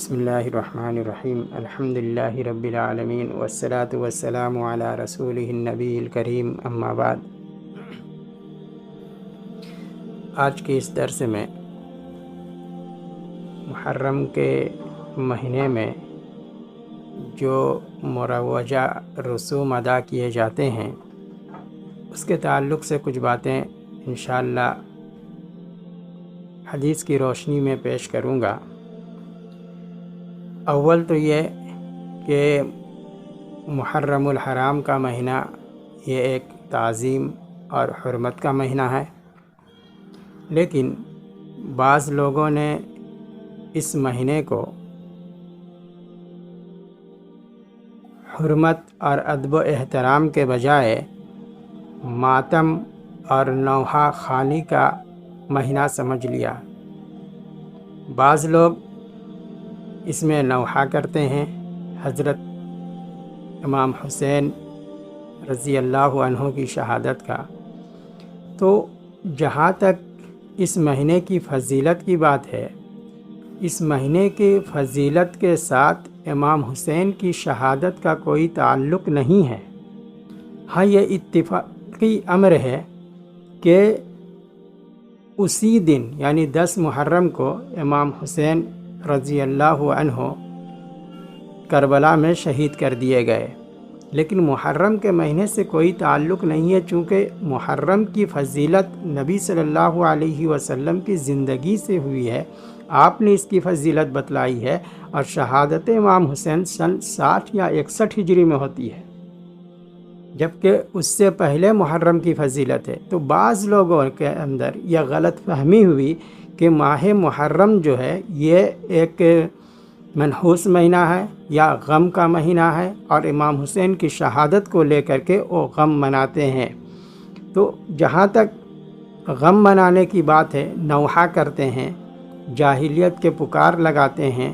بسم اللہ الرحمن الرحیم الحمدللہ رب العالمین والصلاة والسلام علی رسولہ النبی الکریم اما بعد۔ آج کے اس درس میں محرم کے مہینے میں جو مروجہ رسوم ادا کیے جاتے ہیں اس کے تعلق سے کچھ باتیں انشاءاللہ حدیث کی روشنی میں پیش کروں گا۔ اول تو یہ کہ محرم الحرام کا مہینہ یہ ایک تعظیم اور حرمت کا مہینہ ہے، لیکن بعض لوگوں نے اس مہینے کو حرمت اور ادب و احترام کے بجائے ماتم اور نوحہ خوانی کا مہینہ سمجھ لیا۔ بعض لوگ اس میں نوحہ کرتے ہیں حضرت امام حسین رضی اللہ عنہ کی شہادت کا۔ تو جہاں تک اس مہینے کی فضیلت کی بات ہے، اس مہینے کی فضیلت کے ساتھ امام حسین کی شہادت کا کوئی تعلق نہیں ہے۔ ہاں، یہ اتفاقی امر ہے کہ اسی دن یعنی 10 محرم کو امام حسین رضی اللہ عنہ کربلا میں شہید کر دیے گئے، لیکن محرم کے مہینے سے کوئی تعلق نہیں ہے، چونکہ محرم کی فضیلت نبی صلی اللہ علیہ وسلم کی زندگی سے ہوئی ہے، آپ نے اس کی فضیلت بتلائی ہے، اور شہادت امام حسین سن 60 یا 61 ہجری میں ہوتی ہے، جبکہ اس سے پہلے محرم کی فضیلت ہے۔ تو بعض لوگوں کے اندر یہ غلط فہمی ہوئی کہ ماہ محرم جو ہے یہ ایک منحوس مہینہ ہے یا غم کا مہینہ ہے، اور امام حسین کی شہادت کو لے کر کے وہ غم مناتے ہیں۔ تو جہاں تک غم منانے کی بات ہے، نوحہ کرتے ہیں، جاہلیت کے پکار لگاتے ہیں،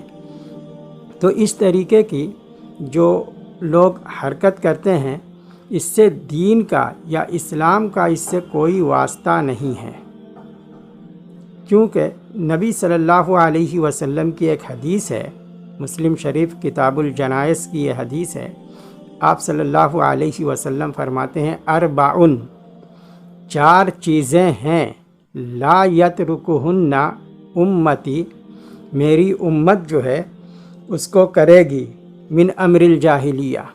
تو اس طریقے کی جو لوگ حرکت کرتے ہیں، اس سے دین کا یا اسلام کا اس سے کوئی واسطہ نہیں ہے، کیونکہ نبی صلی اللہ علیہ وسلم کی ایک حدیث ہے، مسلم شریف کتاب الجنائز کی یہ حدیث ہے۔ آپ صلی اللہ علیہ وسلم فرماتے ہیں، اربعن 4 چیزیں ہیں، لا یترکہن امتی، میری امت جو ہے اس کو کرے گی، من امر الجاہلیہ،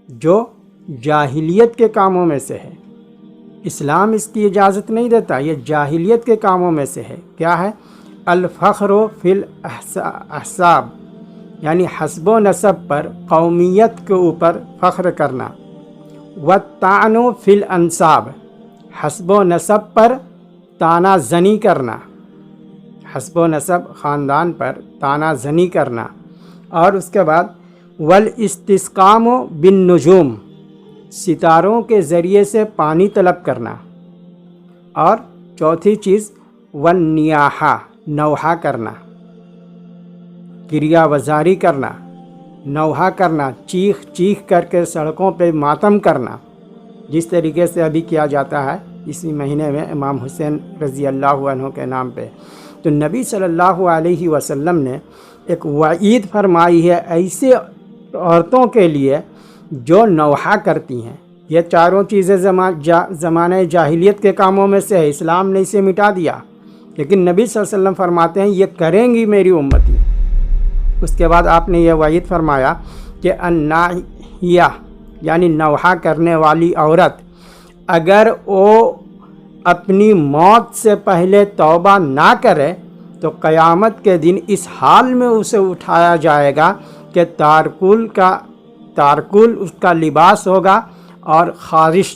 جو جاہلیت کے کاموں میں سے ہے۔ اسلام اس کی اجازت نہیں دیتا، یہ جاہلیت کے کاموں میں سے ہے۔ کیا ہے؟ الفخر فی الاحساب، یعنی حسب و نسب پر، قومیت کے اوپر فخر کرنا۔ والطعن فی الانساب، حسب و نسب پر طعنہ زنی کرنا، حسب و نسب خاندان پر طعنہ زنی کرنا۔ اور اس کے بعد والاستسقام بالنجوم، ستاروں کے ذریعے سے پانی طلب کرنا۔ اور چوتھی چیز والنیاحہ، نوحہ کرنا، کریا وزاری کرنا، نوحہ کرنا، چیخ چیخ کر کے سڑکوں پہ ماتم کرنا، جس طریقے سے ابھی کیا جاتا ہے اسی مہینے میں امام حسین رضی اللہ عنہ کے نام پہ۔ تو نبی صلی اللہ علیہ وسلم نے ایک وعید فرمائی ہے ایسے عورتوں کے لیے جو نوحہ کرتی ہیں۔ یہ چاروں چیزیں زمانہ جاہلیت کے کاموں میں سے ہے، اسلام نے اسے مٹا دیا، لیکن نبی صلی اللہ علیہ وسلم فرماتے ہیں یہ کریں گی میری امتی۔ اس کے بعد آپ نے یہ وعید فرمایا کہ الناحیہ، یعنی نوحہ کرنے والی عورت، اگر وہ اپنی موت سے پہلے توبہ نہ کرے تو قیامت کے دن اس حال میں اسے اٹھایا جائے گا کہ تارکول اس کا لباس ہوگا اور خارش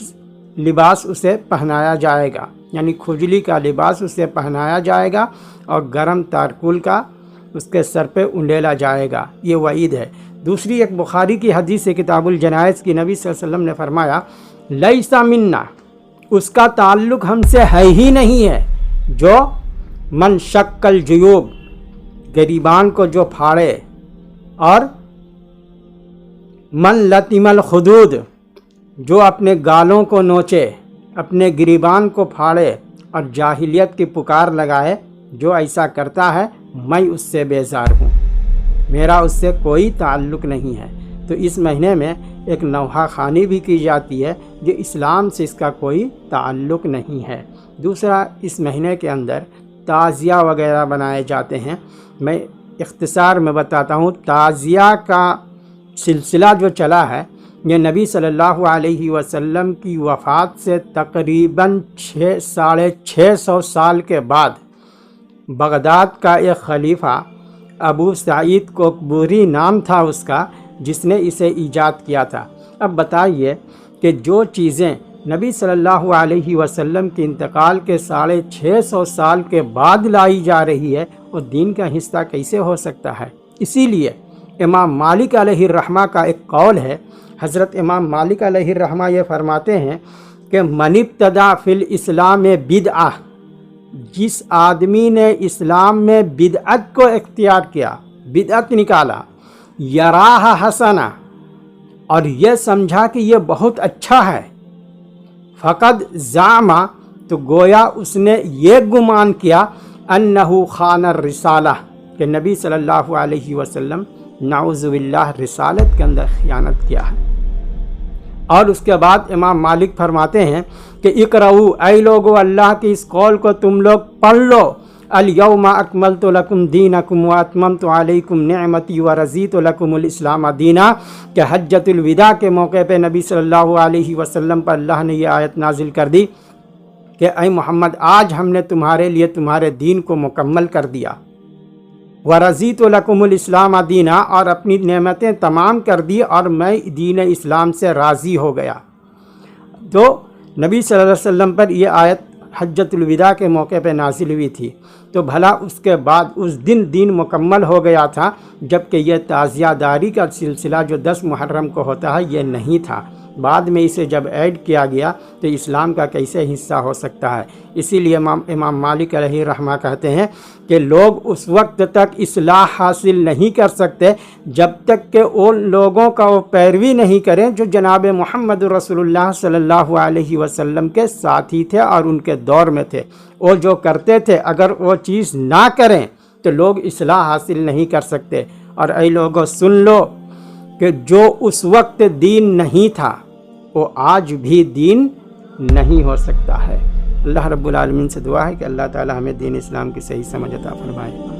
لباس اسے پہنایا جائے گا، یعنی کھجلی کا لباس اسے پہنایا جائے گا اور گرم تارکول کا اس کے سر پہ انڈیلا جائے گا۔ یہ وعید ہے۔ دوسری ایک بخاری کی حدیث ہے کتاب الجنائز کی، نبی صلی اللہ علیہ وسلم نے فرمایا لیس منا، اس کا تعلق ہم سے ہے ہی نہیں ہے، جو من شق الجیوب، غریبان کو جو پھاڑے، اور من لطم الخدود، جو اپنے گالوں کو نوچے، اپنے گریبان کو پھاڑے اور جاہلیت کی پکار لگائے، جو ایسا کرتا ہے میں اس سے بیزار ہوں۔ میرا اس سے کوئی تعلق نہیں ہے۔ تو اس مہینے میں ایک نوحہ خوانی بھی کی جاتی ہے جو اسلام سے اس کا کوئی تعلق نہیں ہے۔ دوسرا، اس مہینے کے اندر تعزیہ وغیرہ بنائے جاتے ہیں۔ میں اختصار میں بتاتا ہوں، تعزیہ کا سلسلہ جو چلا ہے یہ نبی صلی اللہ علیہ وسلم کی وفات سے تقریباً 650 سال کے بعد بغداد کا ایک خلیفہ ابو سعید کوکبوری نام تھا اس کا، جس نے اسے ایجاد کیا تھا۔ اب بتائیے کہ جو چیزیں نبی صلی اللہ علیہ وسلم کے انتقال کے 650 سال کے بعد لائی جا رہی ہے، وہ دین کا حصہ کیسے ہو سکتا ہے؟ اسی لیے امام مالک علیہ الرحمہ کا ایک قول ہے۔ حضرت امام مالک علیہ الرحمہ یہ فرماتے ہیں کہ من ابتدع فی الاسلام بدعہ، جس آدمی نے اسلام میں بدعت کو اختیار کیا، بدعت نکالا، یراہ حسنہ، اور یہ سمجھا کہ یہ بہت اچھا ہے، فقد زعم، تو گویا اس نے یہ گمان کیا، انہ خان الرسالہ، کہ نبی صلی اللہ علیہ وسلم نعوذ باللہ رسالت کے اندر خیانت کیا ہے۔ اور اس کے بعد امام مالک فرماتے ہیں کہ اقرؤ، اے لوگو اللہ کے اس قول کو تم لوگ پڑھ لو، الیوم اکملت لکم دینکم واتممت علیکم نعمتی ورضیت لکم الاسلام دینا، کہ حجۃ الوداع کے موقع پہ نبی صلی اللہ علیہ وسلم پر اللہ نے یہ آیت نازل کر دی کہ اے محمد، آج ہم نے تمہارے لیے تمہارے دین کو مکمل کر دیا، ورضیت لکم الاسلام دینا، اور اپنی نعمتیں تمام کر دی اور میں دین اسلام سے راضی ہو گیا۔ تو نبی صلی اللہ علیہ وسلم پر یہ آیت حجۃ الوداع کے موقع پہ نازل ہوئی تھی، تو بھلا اس کے بعد اس دین مکمل ہو گیا تھا، جبکہ یہ تعزیہ داری کا سلسلہ جو 10 محرم کو ہوتا ہے یہ نہیں تھا۔ بعد میں اسے جب ایڈ کیا گیا تو اسلام کا کیسے حصہ ہو سکتا ہے؟ اسی لیے امام مالک علیہ الرحمہ کہتے ہیں کہ لوگ اس وقت تک اصلاح حاصل نہیں کر سکتے جب تک کہ ان لوگوں کا وہ پیروی نہیں کریں جو جناب محمد رسول اللہ صلی اللہ علیہ وسلم کے ساتھی تھے اور ان کے دور میں تھے۔ وہ جو کرتے تھے اگر وہ چیز نہ کریں تو لوگ اصلاح حاصل نہیں کر سکتے۔ اور اے لوگوں سن لو کہ جو اس وقت دین نہیں تھا وہ آج بھی دین نہیں ہو سکتا ہے۔ اللہ رب العالمین سے دعا ہے کہ اللہ تعالی ہمیں دین اسلام کی صحیح سمجھ عطا فرمائے۔